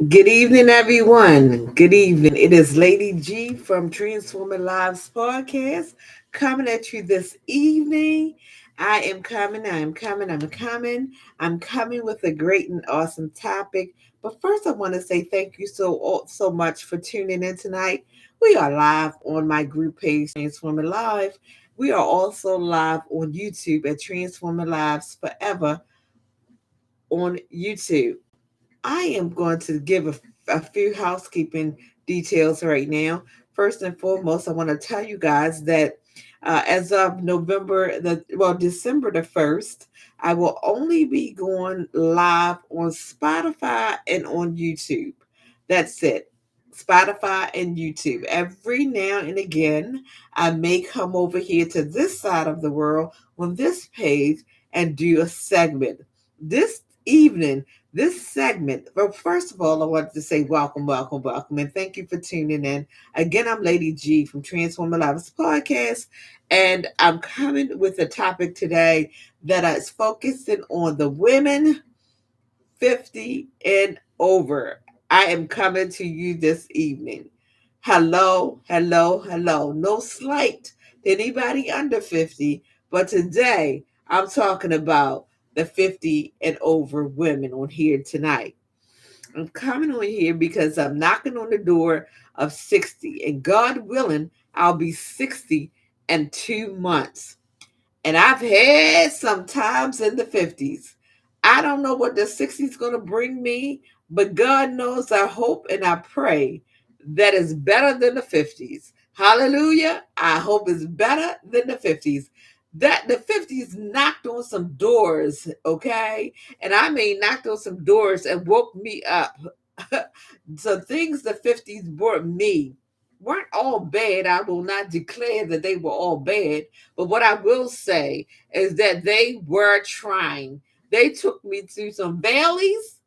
Good evening, everyone. Good evening. It is Lady G from Transforming Lives Podcast coming at you this evening. I'm coming with a great and awesome topic. But first, I want to say thank you so much for tuning in tonight. We are live on my group page, Transforming Live. We are also live on YouTube at Transforming Lives Forever on YouTube. I am going to give a few housekeeping details right now. First and foremost, I want to tell you guys that as of December the 1st, I will only be going live on Spotify and on YouTube. That's it. Spotify and YouTube. Every now and again, I may come over here to this side of the world on this page and do a segment. This evening, this segment, well, first of all, I wanted to say welcome, and thank you for tuning in. Again, I'm Lady G from Transform Lives Podcast, and I'm coming with a topic today that is focusing on the women 50 and over. I am coming to you this evening. Hello. No slight to anybody under 50, but today I'm talking about the 50 and over women on here tonight. I'm coming on here because I'm knocking on the door of 60, and God willing, I'll be 60 in 2 months. And I've had some times in the 50s. I don't know what the 60s going to bring me, but God knows I hope and I pray that is better than the 50s. Hallelujah. I hope it's better than the 50s. That the 50s knocked on some doors, okay? And I mean knocked on some doors and woke me up. So things the 50s brought me weren't all bad. I will not declare that they were all bad. But what I will say is that they were trying. They took me through some valleys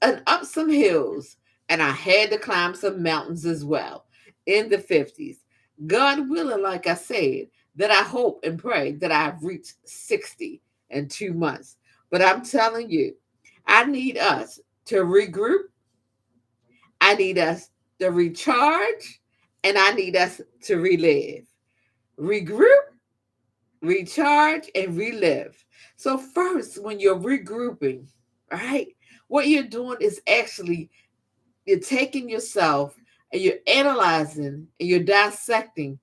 and up some hills, and I had to climb some mountains as well in the 50s. God willing, like I said, that I hope and pray that I've reached 60 in 2 months. But I'm telling you, I need us to regroup. I need us to recharge, and I need us to relive. Regroup, recharge, and relive. So, first, when you're regrouping, right, what you're doing is actually you're taking yourself and you're analyzing and you're dissecting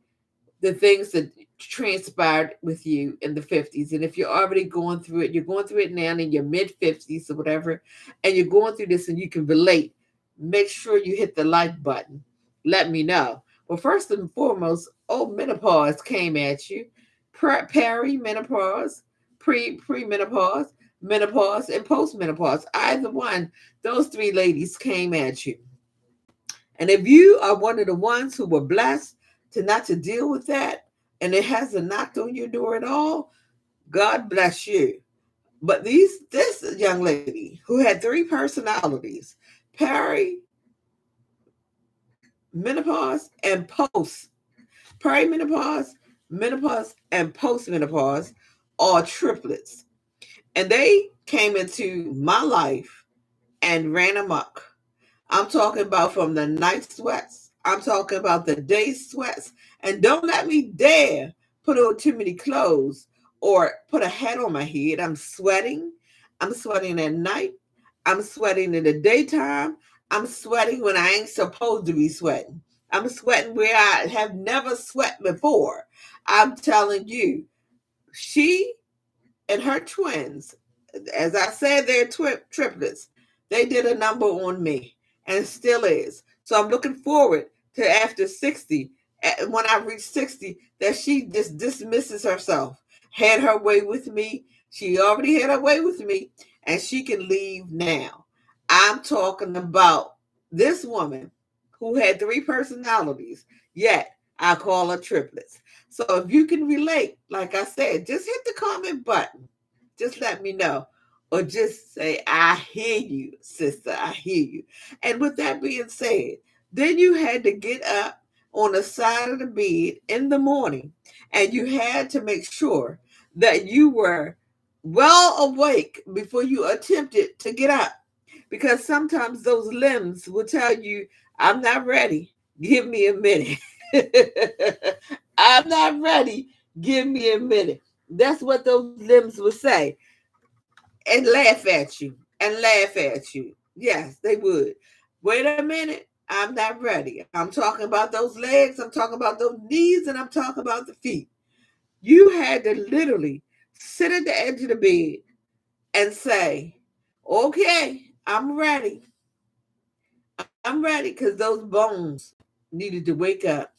the things that transpired with you in the 50s. And if you're already going through it, you're going through it now in your mid 50s or whatever, and you're going through this and you can relate, make sure you hit the like button. Let me know. Well, first and foremost, menopause came at you. Perimenopause, premenopause, menopause, and postmenopause. Either one, those three ladies came at you. And if you are one of the ones who were blessed to not to deal with that, and it hasn't knocked on your door at all, God bless you. But this young lady who had three personalities, peri, menopause, and post, perimenopause, menopause, and postmenopause, are triplets. And they came into my life and ran amok. I'm talking about from the night sweats. I'm talking about the day sweats. And don't let me dare put on too many clothes or put a hat on my head. I'm sweating. I'm sweating at night. I'm sweating in the daytime. I'm sweating when I ain't supposed to be sweating. I'm sweating where I have never sweat before. I'm telling you, she and her twins, as I said, they're triplets. They did a number on me and still is. So I'm looking forward to after 60, when I reach 60, that she just dismisses herself. Had her way with me. She already had her way with me, and she can leave now. I'm talking about this woman who had three personalities, yet I call her triplets. So if you can relate, like I said, just hit the comment button. Just let me know. Or just say, I hear you, sister. I hear you. And with that being said, then you had to get up on the side of the bed in the morning and you had to make sure that you were well awake before you attempted to get up. because sometimes those limbs will tell you, I'm not ready. Give me a minute. I'm not ready. Give me a minute. That's what those limbs will say and laugh at you and laugh at you. Yes, they would. Wait a minute. I'm not ready. I'm talking about those legs. I'm talking about those knees, and I'm talking about the feet. You had to literally sit at the edge of the bed and say, okay, I'm ready. I'm ready because those bones needed to wake up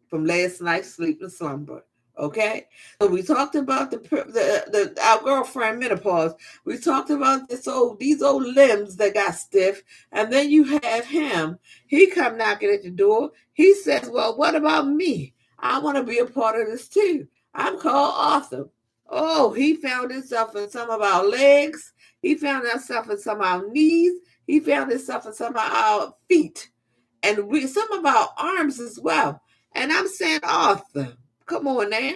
from last night's sleep and slumber. Okay, so we talked about the our girlfriend menopause. We talked about these old limbs that got stiff, and then you have him. He come knocking at the door. He says, "Well, what about me? I want to be a part of this too. I'm called Arthur." Oh, he found himself in some of our legs. He found himself in some of our knees. He found himself in some of our feet, and we some of our arms as well. And I'm saying, Arthur, come on now.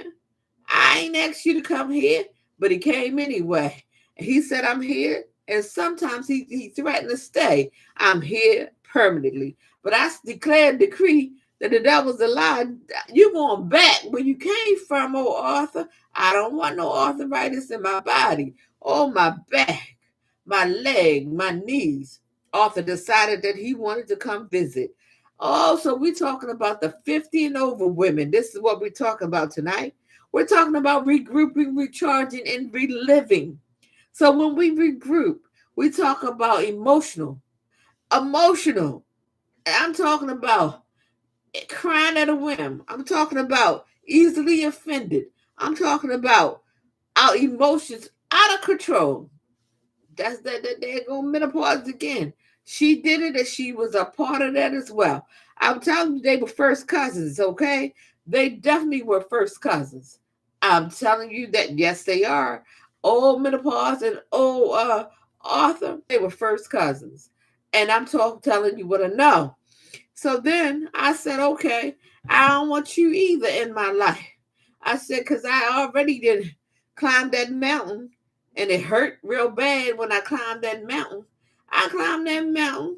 I ain't asked you to come here, but he came anyway. And he said, I'm here. And sometimes he threatened to stay. I'm here permanently. But I declare and decree that the devil's a lie. You're going back where you came from, oh Arthur. I don't want no arthritis in my body, or my back, my leg, my knees. Arthur decided that he wanted to come visit. Oh, so we're talking about the 50 and over women. This is what we're talking about tonight. We're talking about regrouping, recharging, and reliving. So when we regroup, we talk about emotional. Emotional. I'm talking about crying at a whim. I'm talking about easily offended. I'm talking about our emotions out of control. That's that they're gonna menopause again. She did it and she was a part of that as well. I'm telling you, they were first cousins, okay? They definitely were first cousins. I'm telling you that yes, they are. Old menopause and old Arthur, they were first cousins. And telling you what I know. So then I said, okay, I don't want you either in my life. I said, because I already did climb that mountain and it hurt real bad when I climbed that mountain. I climbed that mountain.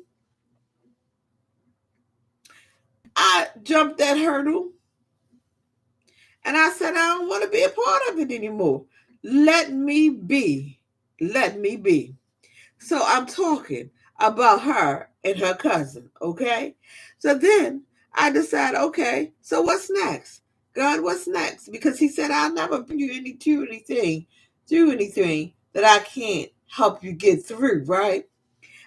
I jumped that hurdle and I said, I don't want to be a part of it anymore. Let me be. Let me be. So I'm talking about her and her cousin, okay? So then I decide, okay, so what's next? God, what's next? Because he said, I'll never bring you through anything that I can't help you get through, right?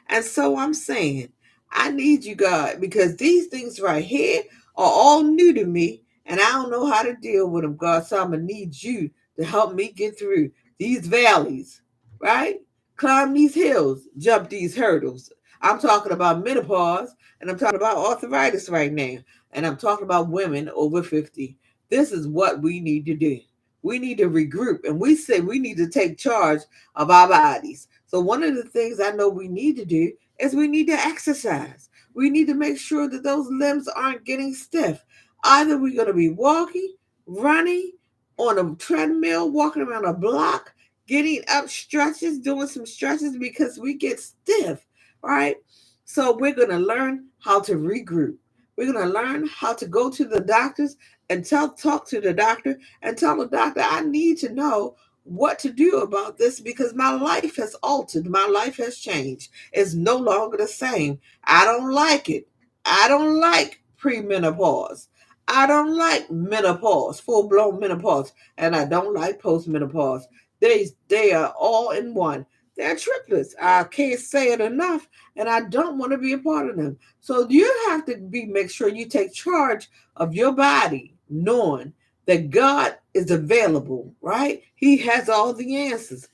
And so I'm saying, I need you, God, because these things right here are all new to me, and I don't know how to deal with them, God. So I'm going to need you to help me get through these valleys, right? Climb these hills, jump these hurdles. I'm talking about menopause, and I'm talking about arthritis right now, and I'm talking about women over 50. This is what we need to do. We need to regroup, and we say we need to take charge of our bodies. So, one of the things I know we need to do is we need to exercise. We need to make sure that those limbs aren't getting stiff. Either we're going to be walking, running, on a treadmill, walking around a block, getting up stretches, doing some stretches because we get stiff, right? So we're going to learn how to regroup. We're going to learn how to go to the doctors and talk to the doctor and tell the doctor, I need to know what to do about this because my life has altered. My life has changed. It's no longer the same. I don't like it. I don't like premenopause. I don't like menopause, full blown menopause, and I don't like postmenopause. They are all in one. They're triplets. I can't say it enough, and I don't want to be a part of them. So you have to make sure you take charge of your body, knowing that God is available, right? He has all the answers.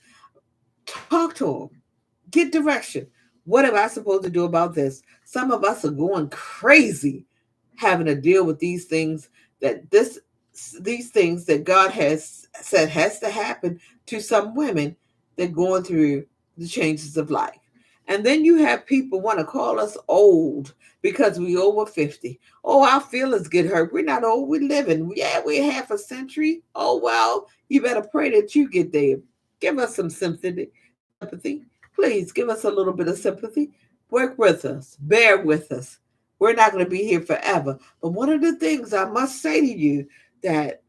Talk to him. Get direction. What am I supposed to do about this? Some of us are going crazy having to deal with these things that God has said has to happen to some women that going through the changes of life. And then you have people want to call us old because we over 50. Oh, our feelings get hurt. We're not old, we're living. Yeah, we're half a century. Oh well, you better pray that you get there. Give us some sympathy. please give us a little bit of sympathy. Work with us, bear with us. We're not going to be here forever. But one of the things I must say to you, that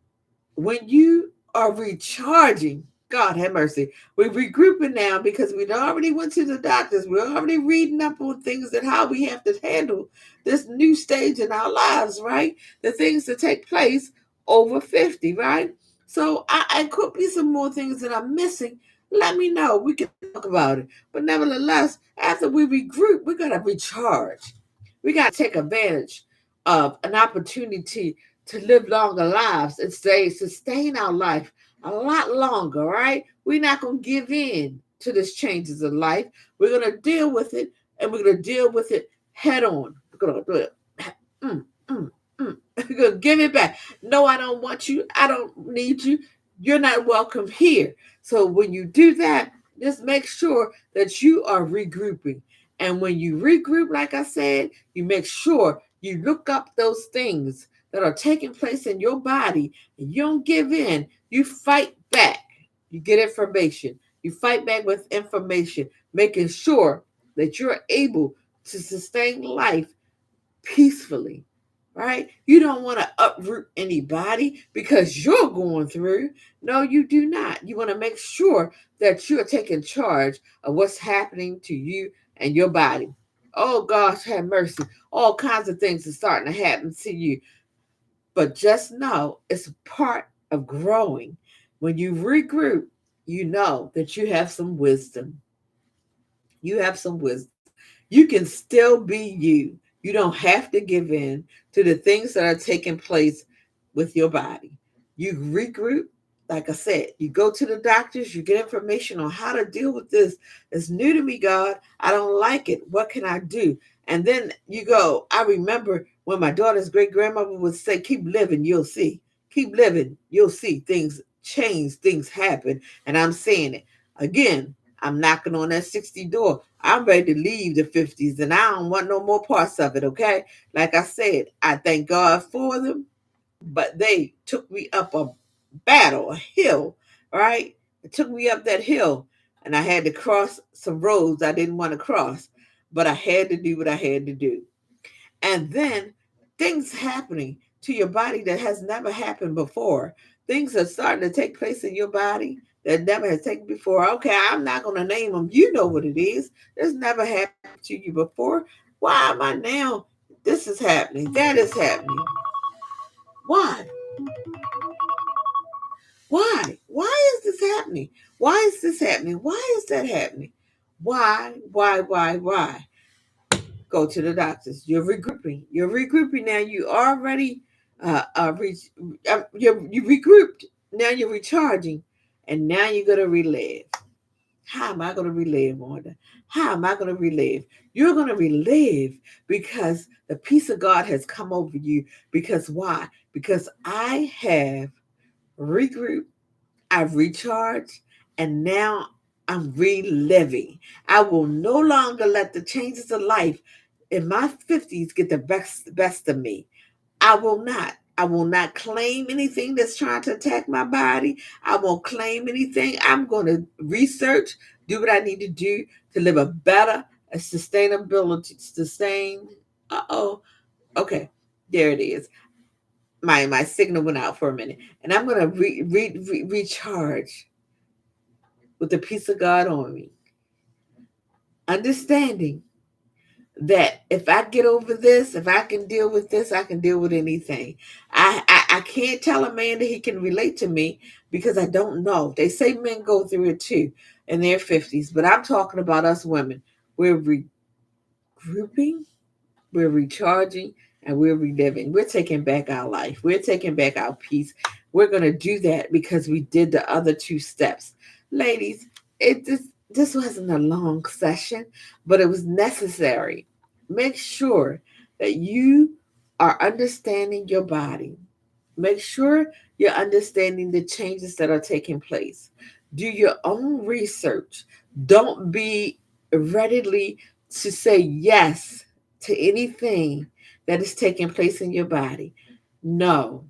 when you are recharging, God have mercy, we're regrouping now because we already went to the doctors. We're already reading up on things and how we have to handle this new stage in our lives, right? The things that take place over 50, right? So I could be some more things that I'm missing. Let me know. We can talk about it. But nevertheless, after we regroup, we got to recharge. We got to take advantage of an opportunity to live longer lives and sustain our life a lot longer, right? We're not going to give in to these changes of life. We're going to deal with it, and we're going to deal with it head on. We're going to do it. Mm, mm, mm. We're going to give it back. No, I don't want you. I don't need you. You're not welcome here. So when you do that, just make sure that you are regrouping. And when you regroup, like I said, you make sure you look up those things that are taking place in your body, and you don't give in. You fight back. You get information. You fight back with information, making sure that you're able to sustain life peacefully, right? You don't want to uproot anybody because you're going through. No, you do not. You want to make sure that you're taking charge of what's happening to you and your body. Oh, gosh, have mercy. All kinds of things are starting to happen to you. But just know it's part of growing. When you regroup, you know that you have some wisdom. You have some wisdom. You can still be you. You don't have to give in to the things that are taking place with your body. You regroup. Like I said, you go to the doctors, you get information on how to deal with this. It's new to me, God. I don't like it. What can I do? And then you go, I remember when my daughter's great grandmother would say, keep living, you'll see. Keep living, you'll see things change, things happen. And I'm saying it again. I'm knocking on that 60 door. I'm ready to leave the 50s and I don't want no more parts of it, okay? Like I said, I thank God for them, but they took me up a hill, right? It took me up that hill and I had to cross some roads I didn't want to cross, but I had to do what I had to do. And then things happening to your body that has never happened before. Things are starting to take place in your body that never has taken before. Okay, I'm not going to name them. You know what it is. This never happened to you before. Why am I now? This is happening. That is happening. Why? Why? Why is this happening? Why is this happening? Why is that happening? Why? Go to the doctors. You're regrouping. You're regrouping now. You already you regrouped. Now you're recharging, and now you're gonna relive. How am I gonna relive, Wanda? How am I gonna relive? You're gonna relive because the peace of God has come over you. Because why? Because I have regrouped, I've recharged, and now I'm reliving. I will no longer let the changes of life in my 50s get the best of me. I will not. I will not claim anything that's trying to attack my body. I won't claim anything. I'm going to research, do what I need to do to live a better, a sustain. Okay, there it is. My signal went out for a minute, and I'm going to recharge with the peace of God on me, understanding that if I get over this, if I can deal with this, I can deal with anything. I can't tell a man that he can relate to me because I don't know. They say men go through it too in their 50s, but I'm talking about us women. We're regrouping, we're recharging, and we're reliving. We're taking back our life. We're taking back our peace. We're going to do that because we did the other two steps. Ladies, this wasn't a long session, but it was necessary. Make sure that you are understanding your body. Make sure you're understanding the changes that are taking place. Do your own research. Don't be readily to say yes to anything that is taking place in your body. No,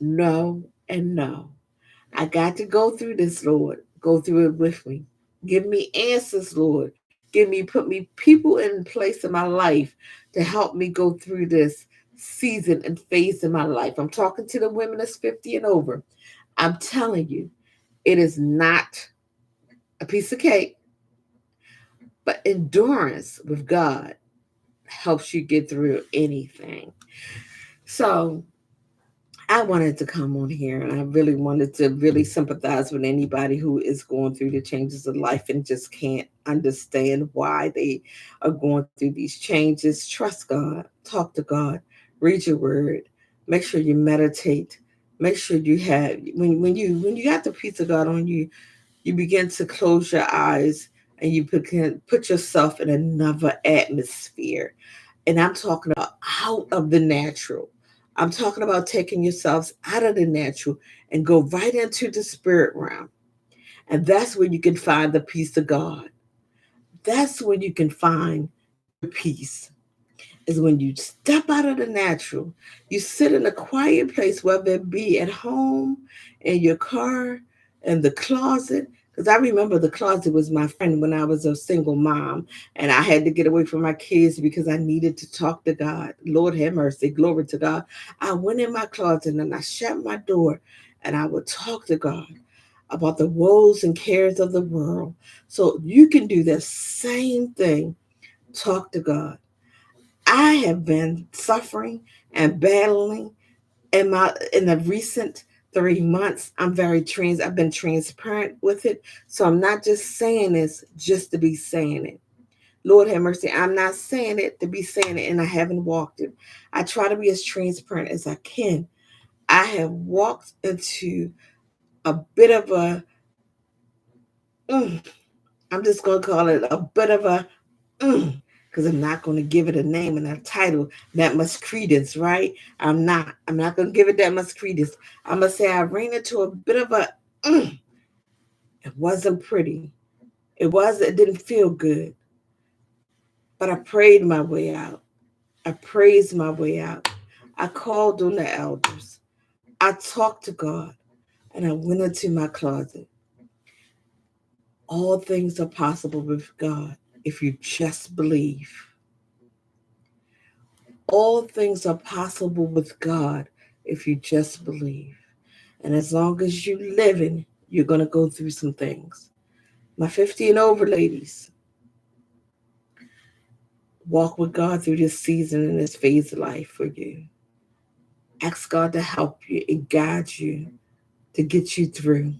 no, and no. I got to go through this, Lord. Go through it with me. Give me answers, Lord. Put me people in place in my life to help me go through this season and phase in my life. I'm talking to the women that's 50 and over. I'm telling you, it is not a piece of cake, but endurance with God helps you get through anything. So I wanted to come on here and I really wanted to really sympathize with anybody who is going through the changes of life and just can't understand why they are going through these changes. Trust God, talk to God, read your word, make sure you meditate, make sure you have when you got the peace of God on you, you begin to close your eyes and you begin put yourself in another atmosphere. And I'm talking about out of the natural. I'm talking about taking yourselves out of the natural and go right into the spirit realm. And that's where you can find the peace of God. That's when you can find your peace. Is when you step out of the natural. You sit in a quiet place, whether it be at home, in your car, in the closet. Because I remember the closet was my friend when I was a single mom and I had to get away from my kids because I needed to talk to God. Lord have mercy, glory to God. I went in my closet and I shut my door and I would talk to God about the woes and cares of the world. So you can do the same thing. Talk to God. I have been suffering and battling in the recent 3 months. I've been transparent with it. So I'm not just saying this just to be saying it. Lord have mercy. I'm not saying it to be saying it and I haven't walked it. I try to be as transparent as I can. I have walked into a bit of a mm, I'm just gonna call it a bit of a because I'm not going to give it a name and a title that much credence, right? I'm not going to give it that much credence. I'm going to say I ran into a bit of a, it wasn't pretty. It didn't feel good, but I prayed my way out. I praised my way out. I called on the elders. I talked to God and I went into my closet. All things are possible with God if you just believe. All things are possible with God if you just believe. And as long as you living, you're going to go through some things. My 50 and over ladies, walk with God through this season and this phase of life for you. Ask God to help you and guide you to get you through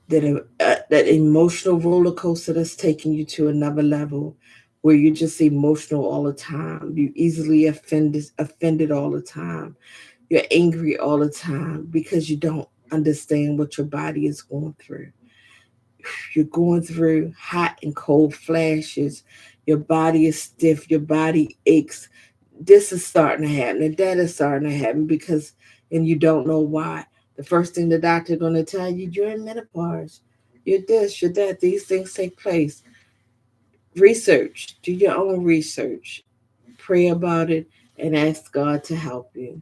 that emotional roller coaster that's taking you to another level where you're just emotional all the time. You easily offended all the time. You're angry all the time because you don't understand what your body is going through. You're going through hot and cold flashes. Your body is stiff. Your body aches. This is starting to happen and that is starting to happen because, and you don't know why. The first thing the doctor going to tell you, you're in menopause. You're this, you're that. These things take place. Research. Do your own research. Pray about it and ask God to help you.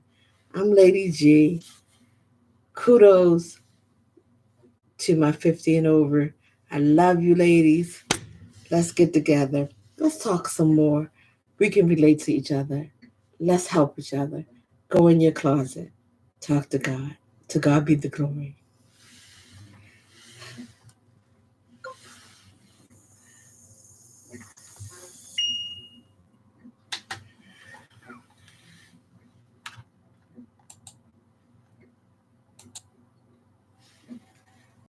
I'm Lady G. Kudos to my 50 and over. I love you, ladies. Let's get together. Let's talk some more. We can relate to each other. Let's help each other. Go in your closet. Talk to God. To God be the glory.